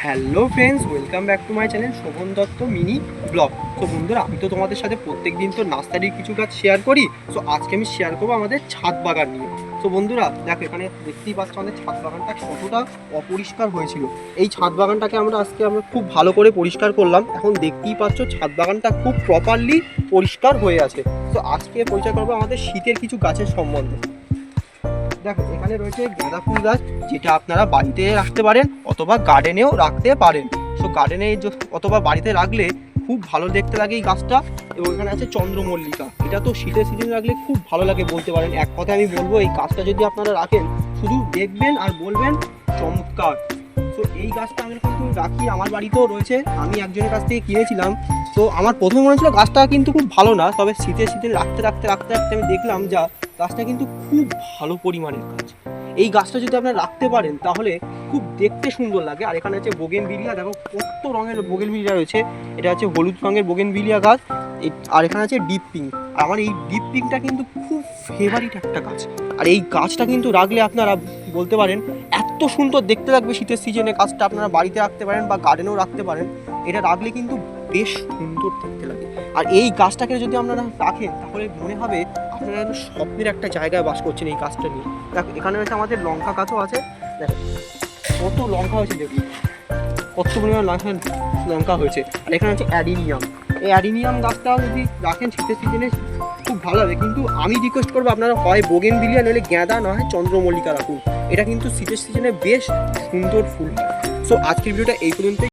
Hello friends, welcome back to my channel Shovan Dutta mini vlog. তো বন্ধুরা, আমি তো তোমাদের সাথে প্রত্যেক দিন তো নার্সারির কিছু গাছ শেয়ার করি। সো আজকে আমি শেয়ার করবো আমাদের ছাদ বাগান নিয়ে। তো বন্ধুরা দেখো, এখানে দেখতেই পাচ্ছ আমাদের ছাদ বাগানটা কতটা অপরিষ্কার হয়েছিল। এই ছাদ বাগানটাকে আমরা খুব ভালো করে পরিষ্কার করলাম। এখন দেখতেই পাচ্ছ ছাদ বাগানটা খুব প্রপারলি পরিষ্কার হয়ে আছে। তো আজকে পরিচয় করবো আমাদের শীতের কিছু গাছের সম্বন্ধে। দেখো, এখানে রয়েছে গাঁদা ফুল গাছ, যেটা আপনারা বাড়িতে রাখতে পারেন অথবা গার্ডেনেও রাখতে পারেন। সো গার্ডেনে অথবা বাড়িতে রাখলে খুব ভালো দেখতে লাগে এই গাছটা। এবং এখানে আছে চন্দ্রমল্লিকা, এটা তো শীতের সিজনে রাখলে খুব ভালো লাগে বলতে পারেন। এক কথায় আমি বলবো, এই গাছটা যদি আপনারা রাখেন শুধু দেখবেন আর বলবেন চমৎকার। তো এই গাছটা আমি কিন্তু রাখি, আমার বাড়িতেও রয়েছে, আমি একজনের কাছ থেকে কিনেছিলাম। তো আমার প্রথমে মনে হচ্ছিল গাছটা কিন্তু খুব ভালো না, তবে শীতের সিজন রাখতে রাখতে রাখতে রাখতে আমি দেখলাম যা গাছটা কিন্তু খুব ভালো পরিমাণের গাছ। এই গাছটা যদি আপনারা রাখতে পারেন তাহলে খুব দেখতে সুন্দর লাগে। আর এখানে আছে বোগেনভিলিয়া, দেখো কত রঙের বোগেনভিলিয়া রয়েছে। এটা আছে হলুদ রঙের বোগেনভিলিয়া গাছ। আর এখানে আছে ডিপ পিঙ্ক। আর আমার এই ডিপ পিঙ্কটা কিন্তু খুব ফেভারিট একটা গাছ। আর এই গাছটা কিন্তু রাখলে আপনারা বলতে পারেন এত সুন্দর দেখতে লাগবে শীতের সিজনে। গাছটা আপনারা বাড়িতে রাখতে পারেন বা গার্ডেনেও রাখতে পারেন। এটা রাখলে কিন্তু বেশ সুন্দর দেখতে লাগে। আর এই গাছটাকে যদি আপনারা রাখেন তাহলে মনে হবে আপনারা যেন স্বপ্নের একটা জায়গায় বাস করছেন এই গাছটা নিয়ে। দেখো, এখানে হচ্ছে আমাদের লঙ্কা গাছও আছে। দেখো কত লঙ্কা হয়েছে, দেখুন কত পরিমাণ লঙ্কা হয়েছে। আর এখানে হচ্ছে অ্যাডিনিয়াম। এই অ্যাডিনিয়াম গাছটাও যদি রাখেন শীতের সিজনে খুব ভালো হবে। কিন্তু আমি রিকোয়েস্ট করবো আপনারা হয় বোগেনভিলিয়া নইলে গাঁদা, না হয় চন্দ্রমল্লিকা রাখুন। এটা কিন্তু শীতের সিজনে বেশ সুন্দর ফুল। সো আজকের ভিডিওটা এই পর্যন্তই।